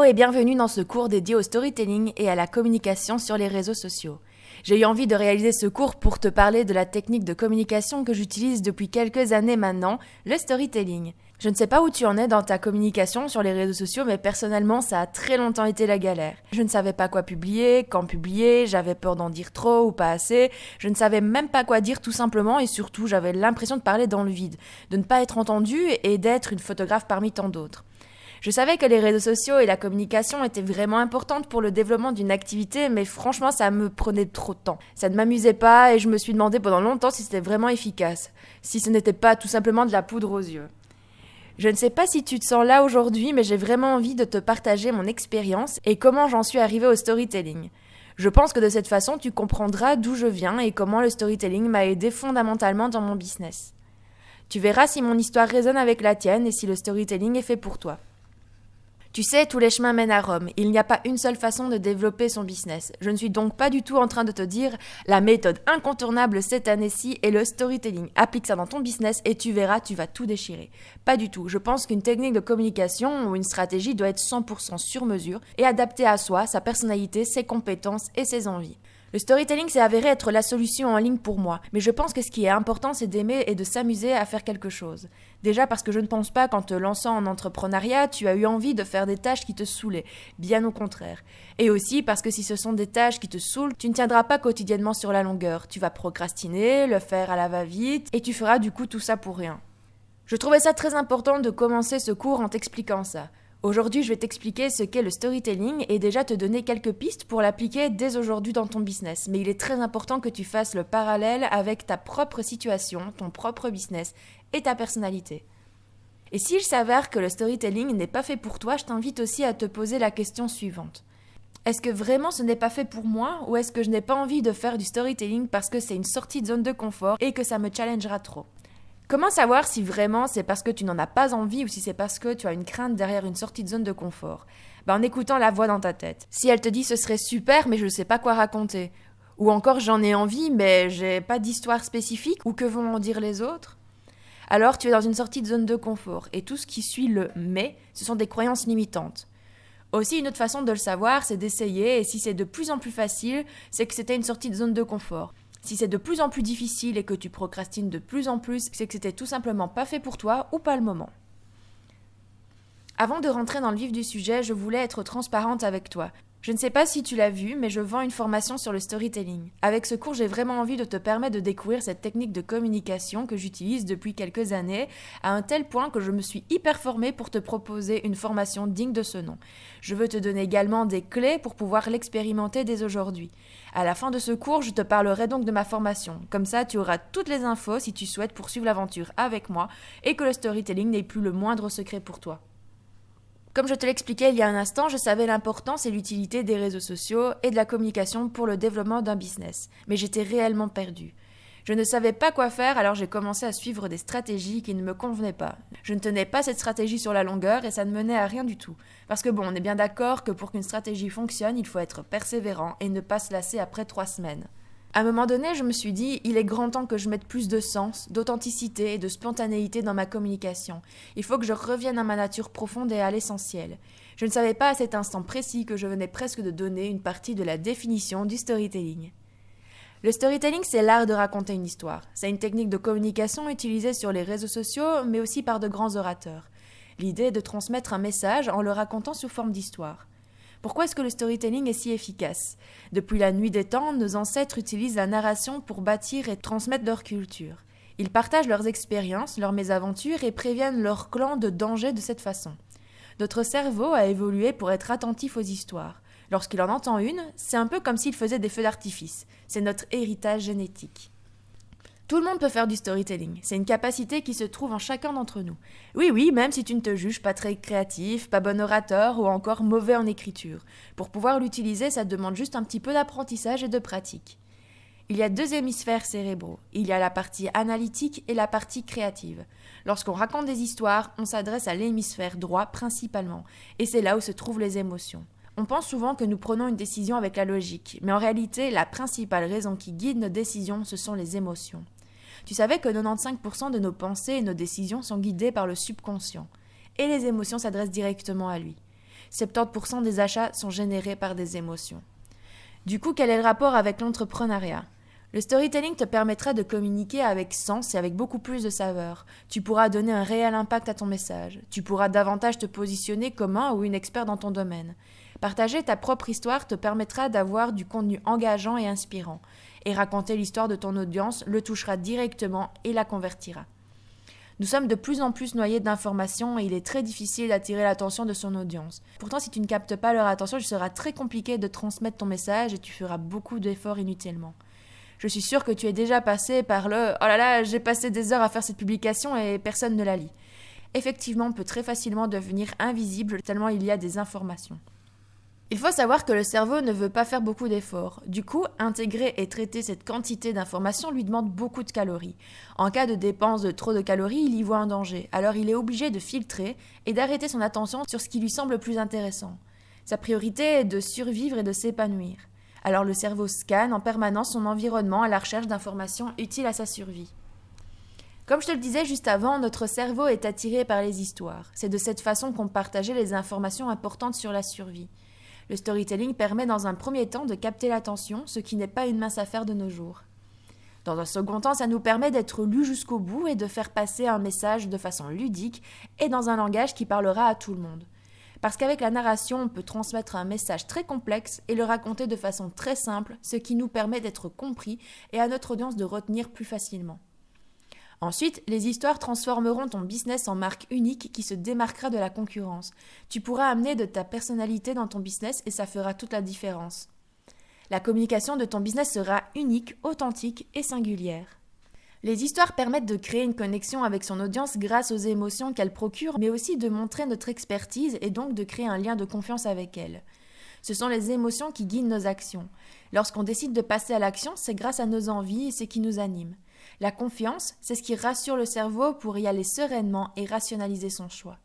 et bienvenue dans ce cours dédié au storytelling et à la communication sur les réseaux sociaux. J'ai eu envie de réaliser ce cours pour te parler de la technique de communication que j'utilise depuis quelques années maintenant, le storytelling. Je ne sais pas où tu en es dans ta communication sur les réseaux sociaux, mais personnellement, ça a très longtemps été la galère. Je ne savais pas quoi publier, quand publier, j'avais peur d'en dire trop ou pas assez, je ne savais même pas quoi dire tout simplement et surtout, j'avais l'impression de parler dans le vide, de ne pas être entendue et d'être une photographe parmi tant d'autres. Je savais que les réseaux sociaux et la communication étaient vraiment importantes pour le développement d'une activité, mais franchement, ça me prenait trop de temps. Ça ne m'amusait pas et je me suis demandé pendant longtemps si c'était vraiment efficace, si ce n'était pas tout simplement de la poudre aux yeux. Je ne sais pas si tu te sens là aujourd'hui, mais j'ai vraiment envie de te partager mon expérience et comment j'en suis arrivée au storytelling. Je pense que de cette façon, tu comprendras d'où je viens et comment le storytelling m'a aidé fondamentalement dans mon business. Tu verras si mon histoire résonne avec la tienne et si le storytelling est fait pour toi. Tu sais, tous les chemins mènent à Rome. Il n'y a pas une seule façon de développer son business. Je ne suis donc pas du tout en train de te dire la méthode incontournable cette année-ci est le storytelling. Applique ça dans ton business et tu verras, tu vas tout déchirer. Pas du tout. Je pense qu'une technique de communication ou une stratégie doit être 100% sur mesure et adaptée à soi, sa personnalité, ses compétences et ses envies. Le storytelling s'est avéré être la solution en ligne pour moi, mais je pense que ce qui est important, c'est d'aimer et de s'amuser à faire quelque chose. Déjà parce que je ne pense pas qu'en te lançant en entrepreneuriat, tu as eu envie de faire des tâches qui te saoulaient, bien au contraire. Et aussi parce que si ce sont des tâches qui te saoulent, tu ne tiendras pas quotidiennement sur la longueur. Tu vas procrastiner, le faire à la va-vite, et tu feras du coup tout ça pour rien. Je trouvais ça très important de commencer ce cours en t'expliquant ça. Aujourd'hui, je vais t'expliquer ce qu'est le storytelling et déjà te donner quelques pistes pour l'appliquer dès aujourd'hui dans ton business. Mais il est très important que tu fasses le parallèle avec ta propre situation, ton propre business et ta personnalité. Et s'il s'avère que le storytelling n'est pas fait pour toi, je t'invite aussi à te poser la question suivante. Est-ce que vraiment ce n'est pas fait pour moi ou est-ce que je n'ai pas envie de faire du storytelling parce que c'est une sortie de zone de confort et que ça me challengera trop ? Comment savoir si vraiment c'est parce que tu n'en as pas envie ou si c'est parce que tu as une crainte derrière une sortie de zone de confort ? En écoutant la voix dans ta tête. Si elle te dit ce serait super mais je ne sais pas quoi raconter. Ou encore j'en ai envie mais j'ai pas d'histoire spécifique ou que vont en dire les autres ? Alors tu es dans une sortie de zone de confort et tout ce qui suit le « mais » ce sont des croyances limitantes. Aussi une autre façon de le savoir c'est d'essayer et si c'est de plus en plus facile c'est que c'était une sortie de zone de confort. Si c'est de plus en plus difficile et que tu procrastines de plus en plus, c'est que c'était tout simplement pas fait pour toi ou pas le moment. Avant de rentrer dans le vif du sujet, je voulais être transparente avec toi. Je ne sais pas si tu l'as vu, mais je vends une formation sur le storytelling. Avec ce cours, j'ai vraiment envie de te permettre de découvrir cette technique de communication que j'utilise depuis quelques années, à un tel point que je me suis hyper formée pour te proposer une formation digne de ce nom. Je veux te donner également des clés pour pouvoir l'expérimenter dès aujourd'hui. À la fin de ce cours, je te parlerai donc de ma formation. Comme ça, tu auras toutes les infos si tu souhaites poursuivre l'aventure avec moi et que le storytelling n'est plus le moindre secret pour toi. Comme je te l'expliquais il y a un instant, je savais l'importance et l'utilité des réseaux sociaux et de la communication pour le développement d'un business. Mais j'étais réellement perdue. Je ne savais pas quoi faire, alors j'ai commencé à suivre des stratégies qui ne me convenaient pas. Je ne tenais pas cette stratégie sur la longueur et ça ne menait à rien du tout. Parce que on est bien d'accord que pour qu'une stratégie fonctionne, il faut être persévérant et ne pas se lasser après 3 semaines. À un moment donné, je me suis dit, il est grand temps que je mette plus de sens, d'authenticité et de spontanéité dans ma communication. Il faut que je revienne à ma nature profonde et à l'essentiel. Je ne savais pas à cet instant précis que je venais presque de donner une partie de la définition du storytelling. Le storytelling, c'est l'art de raconter une histoire. C'est une technique de communication utilisée sur les réseaux sociaux, mais aussi par de grands orateurs. L'idée est de transmettre un message en le racontant sous forme d'histoire. Pourquoi est-ce que le storytelling est si efficace ? Depuis la nuit des temps, nos ancêtres utilisent la narration pour bâtir et transmettre leur culture. Ils partagent leurs expériences, leurs mésaventures et préviennent leur clan de dangers de cette façon. Notre cerveau a évolué pour être attentif aux histoires. Lorsqu'il en entend une, c'est un peu comme s'il faisait des feux d'artifice. C'est notre héritage génétique. Tout le monde peut faire du storytelling. C'est une capacité qui se trouve en chacun d'entre nous. Oui, même si tu ne te juges pas très créatif, pas bon orateur ou encore mauvais en écriture. Pour pouvoir l'utiliser, ça demande juste un petit peu d'apprentissage et de pratique. Il y a 2 hémisphères cérébraux. Il y a la partie analytique et la partie créative. Lorsqu'on raconte des histoires, on s'adresse à l'hémisphère droit principalement. Et c'est là où se trouvent les émotions. On pense souvent que nous prenons une décision avec la logique, mais en réalité, la principale raison qui guide nos décisions, ce sont les émotions. Tu savais que 95% de nos pensées et nos décisions sont guidées par le subconscient. Et les émotions s'adressent directement à lui. 70% des achats sont générés par des émotions. Du coup, quel est le rapport avec l'entrepreneuriat ? Le storytelling te permettra de communiquer avec sens et avec beaucoup plus de saveur. Tu pourras donner un réel impact à ton message. Tu pourras davantage te positionner comme un ou une expert dans ton domaine. Partager ta propre histoire te permettra d'avoir du contenu engageant et inspirant. Et raconter l'histoire de ton audience le touchera directement et la convertira. Nous sommes de plus en plus noyés d'informations et il est très difficile d'attirer l'attention de son audience. Pourtant, si tu ne captes pas leur attention, il sera très compliqué de transmettre ton message et tu feras beaucoup d'efforts inutilement. Je suis sûre que tu es déjà passé par le « Oh là là, j'ai passé des heures à faire cette publication et personne ne la lit ». Effectivement, on peut très facilement devenir invisible tellement il y a des informations. Il faut savoir que le cerveau ne veut pas faire beaucoup d'efforts. Du coup, intégrer et traiter cette quantité d'informations lui demande beaucoup de calories. En cas de dépense de trop de calories, il y voit un danger. Alors il est obligé de filtrer et d'arrêter son attention sur ce qui lui semble le plus intéressant. Sa priorité est de survivre et de s'épanouir. Alors le cerveau scanne en permanence son environnement à la recherche d'informations utiles à sa survie. Comme je te le disais juste avant, notre cerveau est attiré par les histoires. C'est de cette façon qu'on partageait les informations importantes sur la survie. Le storytelling permet dans un premier temps de capter l'attention, ce qui n'est pas une mince affaire de nos jours. Dans un second temps, ça nous permet d'être lus jusqu'au bout et de faire passer un message de façon ludique et dans un langage qui parlera à tout le monde. Parce qu'avec la narration, on peut transmettre un message très complexe et le raconter de façon très simple, ce qui nous permet d'être compris et à notre audience de retenir plus facilement. Ensuite, les histoires transformeront ton business en marque unique qui se démarquera de la concurrence. Tu pourras amener de ta personnalité dans ton business et ça fera toute la différence. La communication de ton business sera unique, authentique et singulière. Les histoires permettent de créer une connexion avec son audience grâce aux émotions qu'elles procurent, mais aussi de montrer notre expertise et donc de créer un lien de confiance avec elle. Ce sont les émotions qui guident nos actions. Lorsqu'on décide de passer à l'action, c'est grâce à nos envies et ce qui nous anime. La confiance, c'est ce qui rassure le cerveau pour y aller sereinement et rationaliser son choix.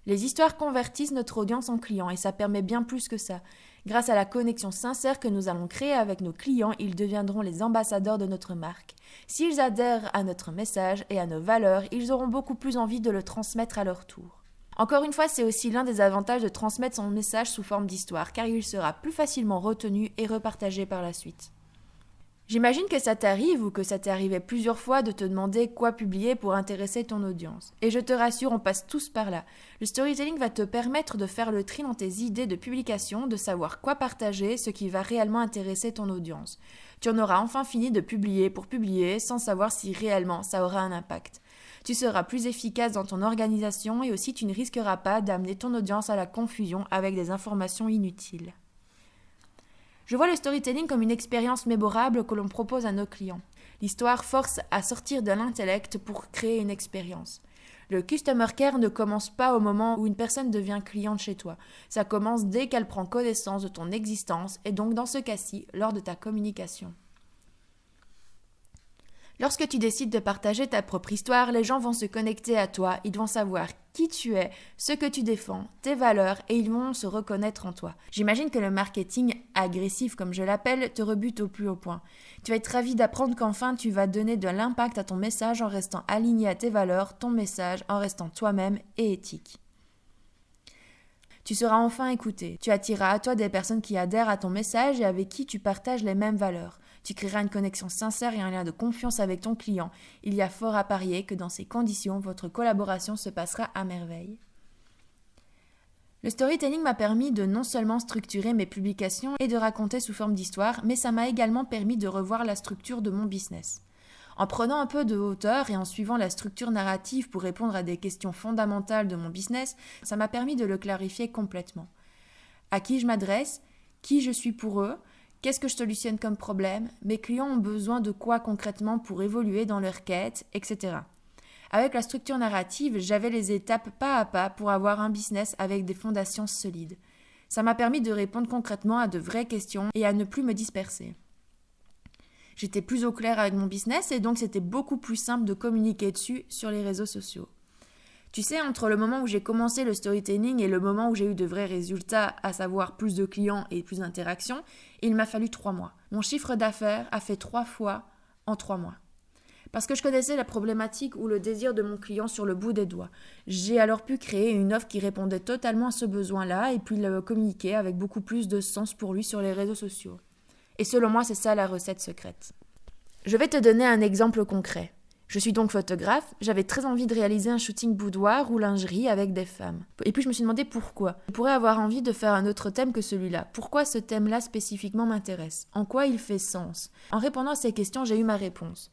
Les histoires convertissent notre audience en clients et ça permet bien plus que ça. Grâce à la connexion sincère que nous allons créer avec nos clients, ils deviendront les ambassadeurs de notre marque. S'ils adhèrent à notre message et à nos valeurs, ils auront beaucoup plus envie de le transmettre à leur tour. Encore une fois, c'est aussi l'un des avantages de transmettre son message sous forme d'histoire, car il sera plus facilement retenu et repartagé par la suite. J'imagine que ça t'arrive ou que ça t'est arrivé plusieurs fois de te demander quoi publier pour intéresser ton audience. Et je te rassure, on passe tous par là. Le storytelling va te permettre de faire le tri dans tes idées de publication, de savoir quoi partager, ce qui va réellement intéresser ton audience. Tu en auras enfin fini de publier pour publier sans savoir si réellement ça aura un impact. Tu seras plus efficace dans ton organisation et aussi tu ne risqueras pas d'amener ton audience à la confusion avec des informations inutiles. Je vois le storytelling comme une expérience mémorable que l'on propose à nos clients. L'histoire force à sortir de l'intellect pour créer une expérience. Le customer care ne commence pas au moment où une personne devient cliente chez toi. Ça commence dès qu'elle prend connaissance de ton existence et donc dans ce cas-ci, lors de ta communication. Lorsque tu décides de partager ta propre histoire, les gens vont se connecter à toi, ils vont savoir qui tu es, ce que tu défends, tes valeurs et ils vont se reconnaître en toi. J'imagine que le marketing agressif, comme je l'appelle, te rebute au plus haut point. Tu vas être ravi d'apprendre qu'enfin tu vas donner de l'impact à ton message en restant aligné à tes valeurs, ton message en restant toi-même et éthique. Tu seras enfin écouté. Tu attireras à toi des personnes qui adhèrent à ton message et avec qui tu partages les mêmes valeurs. Tu créeras une connexion sincère et un lien de confiance avec ton client. Il y a fort à parier que dans ces conditions, votre collaboration se passera à merveille. Le storytelling m'a permis de non seulement structurer mes publications et de raconter sous forme d'histoire, mais ça m'a également permis de revoir la structure de mon business. En prenant un peu de hauteur et en suivant la structure narrative pour répondre à des questions fondamentales de mon business, ça m'a permis de le clarifier complètement. À qui je m'adresse, qui je suis pour eux, qu'est-ce que je solutionne comme problème, mes clients ont besoin de quoi concrètement pour évoluer dans leur quête, etc. Avec la structure narrative, j'avais les étapes pas à pas pour avoir un business avec des fondations solides. Ça m'a permis de répondre concrètement à de vraies questions et à ne plus me disperser. J'étais plus au clair avec mon business et donc c'était beaucoup plus simple de communiquer dessus sur les réseaux sociaux. Tu sais, entre le moment où j'ai commencé le storytelling et le moment où j'ai eu de vrais résultats, à savoir plus de clients et plus d'interactions, il m'a fallu 3 mois. Mon chiffre d'affaires a fait 3 fois en 3 mois. Parce que je connaissais la problématique ou le désir de mon client sur le bout des doigts. J'ai alors pu créer une offre qui répondait totalement à ce besoin-là et puis le communiquer avec beaucoup plus de sens pour lui sur les réseaux sociaux. Et selon moi, c'est ça la recette secrète. Je vais te donner un exemple concret. Je suis donc photographe, j'avais très envie de réaliser un shooting boudoir ou lingerie avec des femmes. Et puis je me suis demandé pourquoi. Je pourrais avoir envie de faire un autre thème que celui-là. Pourquoi ce thème-là spécifiquement m'intéresse? En quoi il fait sens? En répondant à ces questions, j'ai eu ma réponse.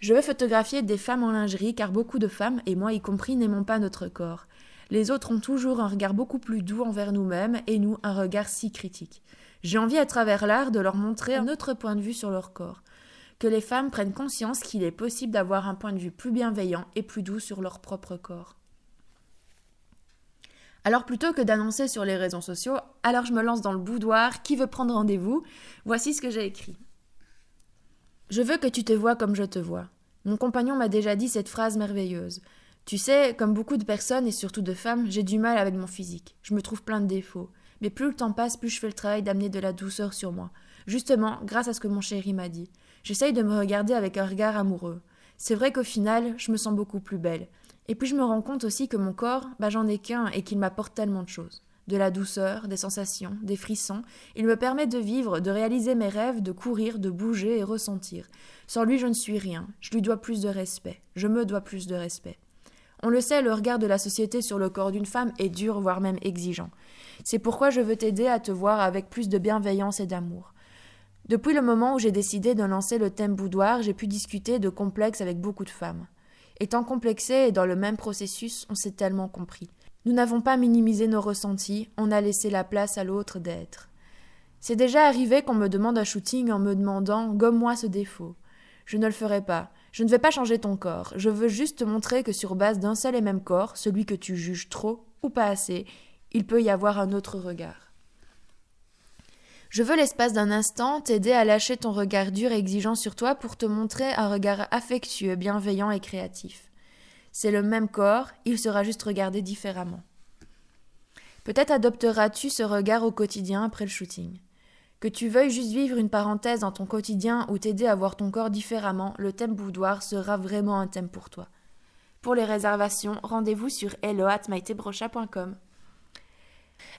Je veux photographier des femmes en lingerie car beaucoup de femmes, et moi y compris, n'aimons pas notre corps. Les autres ont toujours un regard beaucoup plus doux envers nous-mêmes et nous un regard si critique. J'ai envie à travers l'art de leur montrer un autre point de vue sur leur corps. Que les femmes prennent conscience qu'il est possible d'avoir un point de vue plus bienveillant et plus doux sur leur propre corps. Alors plutôt que d'annoncer sur les réseaux sociaux, alors je me lance dans le boudoir, qui veut prendre rendez-vous? Voici ce que j'ai écrit. Je veux que tu te vois comme je te vois. Mon compagnon m'a déjà dit cette phrase merveilleuse. Tu sais, comme beaucoup de personnes et surtout de femmes, j'ai du mal avec mon physique. Je me trouve plein de défauts. Mais plus le temps passe, plus je fais le travail d'amener de la douceur sur moi. Justement, grâce à ce que mon chéri m'a dit. J'essaye de me regarder avec un regard amoureux. C'est vrai qu'au final, je me sens beaucoup plus belle. Et puis je me rends compte aussi que mon corps, j'en ai qu'un et qu'il m'apporte tellement de choses. De la douceur, des sensations, des frissons. Il me permet de vivre, de réaliser mes rêves, de courir, de bouger et ressentir. Sans lui, je ne suis rien. Je lui dois plus de respect. Je me dois plus de respect. On le sait, le regard de la société sur le corps d'une femme est dur, voire même exigeant. C'est pourquoi je veux t'aider à te voir avec plus de bienveillance et d'amour. Depuis le moment où j'ai décidé de lancer le thème boudoir, j'ai pu discuter de complexes avec beaucoup de femmes. Étant complexées et dans le même processus, on s'est tellement compris. Nous n'avons pas minimisé nos ressentis, on a laissé la place à l'autre d'être. C'est déjà arrivé qu'on me demande un shooting en me demandant « gomme-moi ce défaut ». Je ne le ferai pas. Je ne vais pas changer ton corps. Je veux juste te montrer que sur base d'un seul et même corps, celui que tu juges trop ou pas assez, il peut y avoir un autre regard. Je veux l'espace d'un instant t'aider à lâcher ton regard dur et exigeant sur toi pour te montrer un regard affectueux, bienveillant et créatif. C'est le même corps, il sera juste regardé différemment. Peut-être adopteras-tu ce regard au quotidien après le shooting. Que tu veuilles juste vivre une parenthèse dans ton quotidien ou t'aider à voir ton corps différemment, le thème boudoir sera vraiment un thème pour toi. Pour les réservations, rendez-vous sur hello@maitebrocha.com.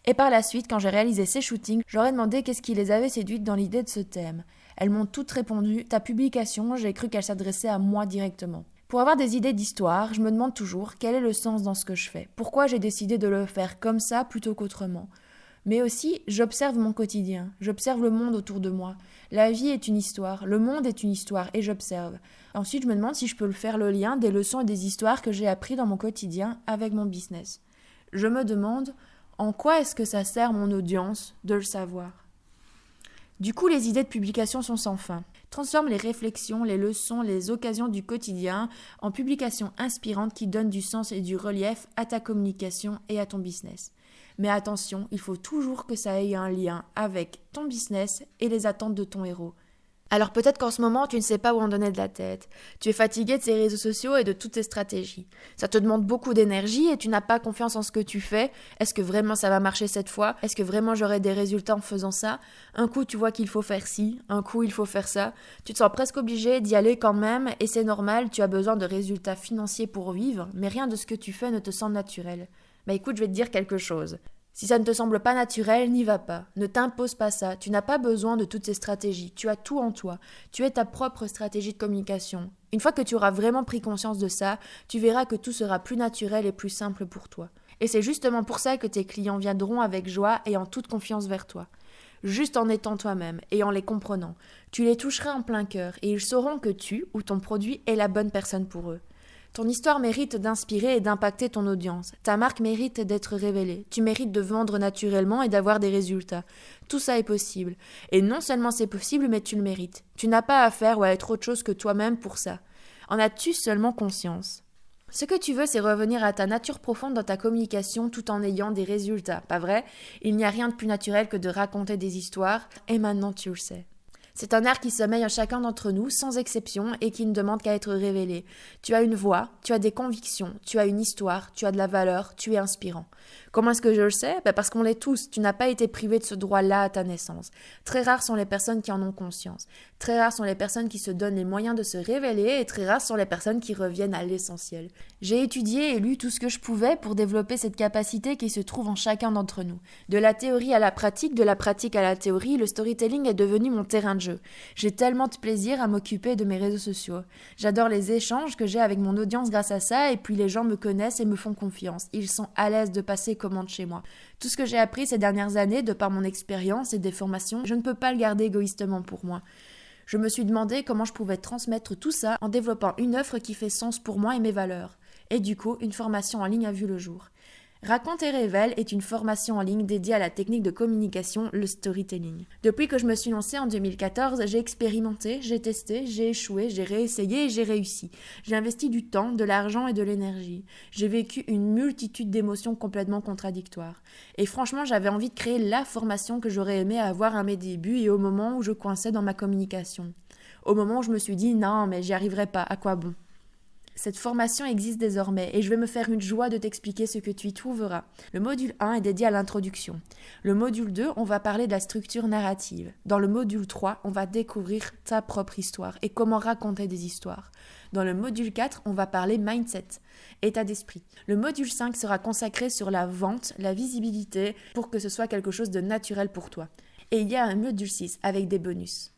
Et par la suite, quand j'ai réalisé ces shootings, j'aurais demandé qu'est-ce qui les avait séduites dans l'idée de ce thème. Elles m'ont toutes répondu « Ta publication, j'ai cru qu'elle s'adressait à moi directement ». Pour avoir des idées d'histoire, je me demande toujours quel est le sens dans ce que je fais. Pourquoi j'ai décidé de le faire comme ça plutôt qu'autrement. Mais aussi, j'observe mon quotidien, j'observe le monde autour de moi. La vie est une histoire, le monde est une histoire et j'observe. Ensuite, je me demande si je peux le faire le lien des leçons et des histoires que j'ai appris dans mon quotidien avec mon business. Je me demande en quoi est-ce que ça sert mon audience de le savoir. Du coup, les idées de publication sont sans fin. Transforme les réflexions, les leçons, les occasions du quotidien en publications inspirantes qui donnent du sens et du relief à ta communication et à ton business. Mais attention, il faut toujours que ça ait un lien avec ton business et les attentes de ton héros. Alors peut-être qu'en ce moment, tu ne sais pas où en donner de la tête. Tu es fatigué de ces réseaux sociaux et de toutes ces stratégies. Ça te demande beaucoup d'énergie et tu n'as pas confiance en ce que tu fais. Est-ce que vraiment ça va marcher cette fois? Est-ce que vraiment j'aurai des résultats en faisant ça? Un coup, tu vois qu'il faut faire ci, un coup, il faut faire ça. Tu te sens presque obligé d'y aller quand même et c'est normal, tu as besoin de résultats financiers pour vivre, mais rien de ce que tu fais ne te semble naturel. Écoute, je vais te dire quelque chose. Si ça ne te semble pas naturel, n'y va pas. Ne t'impose pas ça. Tu n'as pas besoin de toutes ces stratégies. Tu as tout en toi. Tu es ta propre stratégie de communication. Une fois que tu auras vraiment pris conscience de ça, tu verras que tout sera plus naturel et plus simple pour toi. Et c'est justement pour ça que tes clients viendront avec joie et en toute confiance vers toi. Juste en étant toi-même et en les comprenant. Tu les toucheras en plein cœur et ils sauront que tu ou ton produit est la bonne personne pour eux. Ton histoire mérite d'inspirer et d'impacter ton audience. Ta marque mérite d'être révélée. Tu mérites de vendre naturellement et d'avoir des résultats. Tout ça est possible. Et non seulement c'est possible, mais tu le mérites. Tu n'as pas à faire ou à être autre chose que toi-même pour ça. En as-tu seulement conscience? Ce que tu veux, c'est revenir à ta nature profonde dans ta communication tout en ayant des résultats, pas vrai? Il n'y a rien de plus naturel que de raconter des histoires, et maintenant tu le sais. C'est un art qui sommeille en chacun d'entre nous, sans exception, et qui ne demande qu'à être révélé. Tu as une voix, tu as des convictions, tu as une histoire, tu as de la valeur, tu es inspirant. Comment est-ce que je le sais? Parce qu'on l'est tous. Tu n'as pas été privé de ce droit-là à ta naissance. Très rares sont les personnes qui en ont conscience. Très rares sont les personnes qui se donnent les moyens de se révéler et très rares sont les personnes qui reviennent à l'essentiel. J'ai étudié et lu tout ce que je pouvais pour développer cette capacité qui se trouve en chacun d'entre nous. De la théorie à la pratique, de la pratique à la théorie, le storytelling est devenu mon terrain de jeu. J'ai tellement de plaisir à m'occuper de mes réseaux sociaux. J'adore les échanges que j'ai avec mon audience grâce à ça et puis les gens me connaissent et me font confiance. Ils sont à l'aise de passer commande chez moi. Tout ce que j'ai appris ces dernières années de par mon expérience et des formations, je ne peux pas le garder égoïstement pour moi. Je me suis demandé comment je pouvais transmettre tout ça en développant une offre qui fait sens pour moi et mes valeurs. Et du coup, une formation en ligne a vu le jour. Raconte et révèle est une formation en ligne dédiée à la technique de communication, le storytelling. Depuis que je me suis lancée en 2014, j'ai expérimenté, j'ai testé, j'ai échoué, j'ai réessayé et j'ai réussi. J'ai investi du temps, de l'argent et de l'énergie. J'ai vécu une multitude d'émotions complètement contradictoires. Et franchement, j'avais envie de créer la formation que j'aurais aimé avoir à mes débuts et au moment où je coinçais dans ma communication. Au moment où je me suis dit « Non, mais j'y arriverai pas, à quoi bon ?» Cette formation existe désormais et je vais me faire une joie de t'expliquer ce que tu y trouveras. Le module 1 est dédié à l'introduction. Le module 2, on va parler de la structure narrative. Dans le module 3, on va découvrir ta propre histoire et comment raconter des histoires. Dans le module 4, on va parler mindset, état d'esprit. Le module 5 sera consacré sur la vente, la visibilité, pour que ce soit quelque chose de naturel pour toi. Et il y a un module 6 avec des bonus.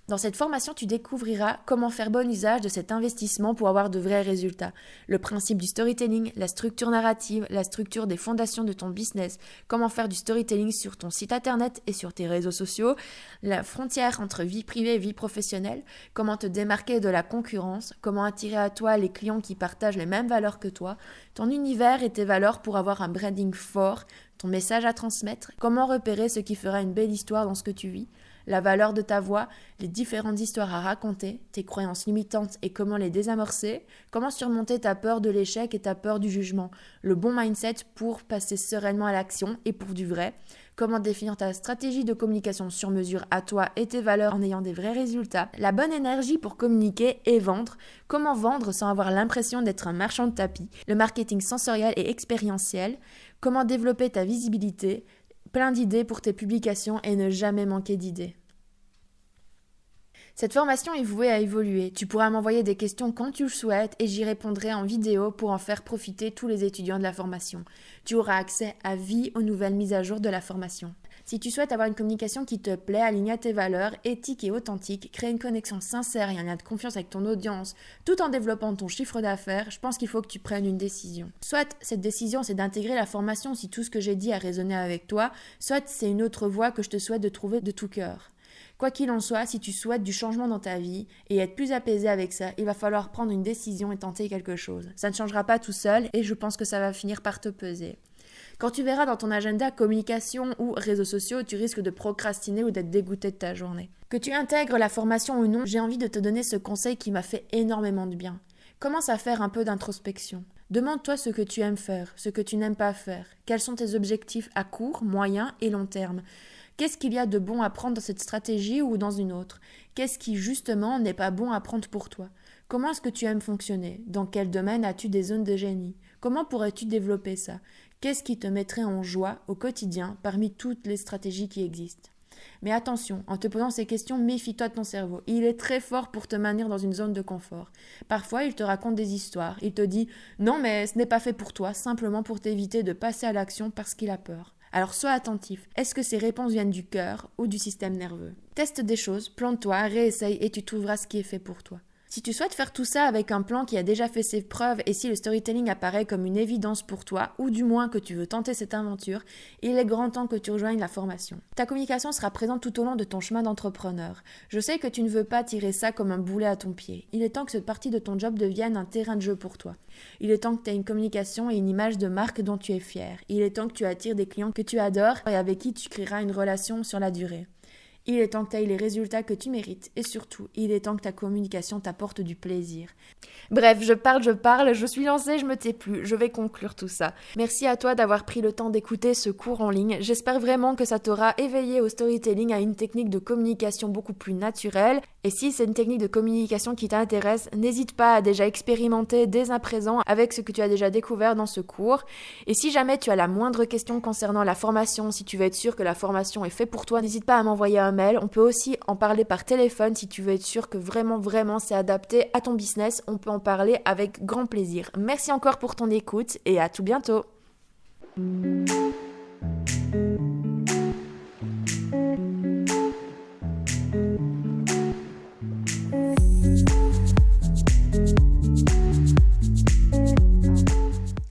Dans cette formation, tu découvriras comment faire bon usage de cet investissement pour avoir de vrais résultats. Le principe du storytelling, la structure narrative, la structure des fondations de ton business, comment faire du storytelling sur ton site internet et sur tes réseaux sociaux, la frontière entre vie privée et vie professionnelle, comment te démarquer de la concurrence, comment attirer à toi les clients qui partagent les mêmes valeurs que toi, ton univers et tes valeurs pour avoir un branding fort, ton message à transmettre, comment repérer ce qui fera une belle histoire dans ce que tu vis, la valeur de ta voix, les différentes histoires à raconter, tes croyances limitantes et comment les désamorcer, comment surmonter ta peur de l'échec et ta peur du jugement, le bon mindset pour passer sereinement à l'action et pour du vrai, comment définir ta stratégie de communication sur mesure à toi et tes valeurs en ayant des vrais résultats, la bonne énergie pour communiquer et vendre, comment vendre sans avoir l'impression d'être un marchand de tapis, le marketing sensoriel et expérientiel, comment développer ta visibilité, plein d'idées pour tes publications et ne jamais manquer d'idées. Cette formation est vouée à évoluer. Tu pourras m'envoyer des questions quand tu le souhaites et j'y répondrai en vidéo pour en faire profiter tous les étudiants de la formation. Tu auras accès à vie aux nouvelles mises à jour de la formation. Si tu souhaites avoir une communication qui te plaît, alignée à tes valeurs, éthique et authentique, créer une connexion sincère et un lien de confiance avec ton audience, tout en développant ton chiffre d'affaires, je pense qu'il faut que tu prennes une décision. Soit cette décision, c'est d'intégrer la formation si tout ce que j'ai dit a résonné avec toi, soit c'est une autre voie que je te souhaite de trouver de tout cœur. Quoi qu'il en soit, si tu souhaites du changement dans ta vie et être plus apaisé avec ça, il va falloir prendre une décision et tenter quelque chose. Ça ne changera pas tout seul et je pense que ça va finir par te peser. Quand tu verras dans ton agenda communication ou réseaux sociaux, tu risques de procrastiner ou d'être dégoûté de ta journée. Que tu intègres la formation ou non, j'ai envie de te donner ce conseil qui m'a fait énormément de bien. Commence à faire un peu d'introspection. Demande-toi ce que tu aimes faire, ce que tu n'aimes pas faire. Quels sont tes objectifs à court, moyen et long terme? Qu'est-ce qu'il y a de bon à prendre dans cette stratégie ou dans une autre? Qu'est-ce qui, justement, n'est pas bon à prendre pour toi? Comment est-ce que tu aimes fonctionner? Dans quel domaine as-tu des zones de génie? Comment pourrais-tu développer ça? Qu'est-ce qui te mettrait en joie au quotidien parmi toutes les stratégies qui existent? Mais attention, en te posant ces questions, méfie-toi de ton cerveau. Il est très fort pour te maintenir dans une zone de confort. Parfois, il te raconte des histoires. Il te dit « Non, mais ce n'est pas fait pour toi », simplement pour t'éviter de passer à l'action parce qu'il a peur. Alors sois attentif. Est-ce que ces réponses viennent du cœur ou du système nerveux? Teste des choses, plante-toi, réessaye et tu trouveras ce qui est fait pour toi. Si tu souhaites faire tout ça avec un plan qui a déjà fait ses preuves et si le storytelling apparaît comme une évidence pour toi, ou du moins que tu veux tenter cette aventure, il est grand temps que tu rejoignes la formation. Ta communication sera présente tout au long de ton chemin d'entrepreneur. Je sais que tu ne veux pas tirer ça comme un boulet à ton pied. Il est temps que cette partie de ton job devienne un terrain de jeu pour toi. Il est temps que tu aies une communication et une image de marque dont tu es fier. Il est temps que tu attires des clients que tu adores et avec qui tu créeras une relation sur la durée. Il est temps que tu ailles les résultats que tu mérites et surtout, il est temps que ta communication t'apporte du plaisir. Bref, je parle, je suis lancée, je me tais plus, je vais conclure tout ça. Merci à toi d'avoir pris le temps d'écouter ce cours en ligne. J'espère vraiment que ça t'aura éveillé au storytelling, à une technique de communication beaucoup plus naturelle. Et si c'est une technique de communication qui t'intéresse, n'hésite pas à déjà expérimenter dès à présent avec ce que tu as déjà découvert dans ce cours. Et si jamais tu as la moindre question concernant la formation, si tu veux être sûr que la formation est faite pour toi, n'hésite pas à m'envoyer un mail. On peut aussi en parler par téléphone si tu veux être sûr que vraiment c'est adapté à ton business. On peut en parler avec grand plaisir. Merci encore pour ton écoute et à tout bientôt.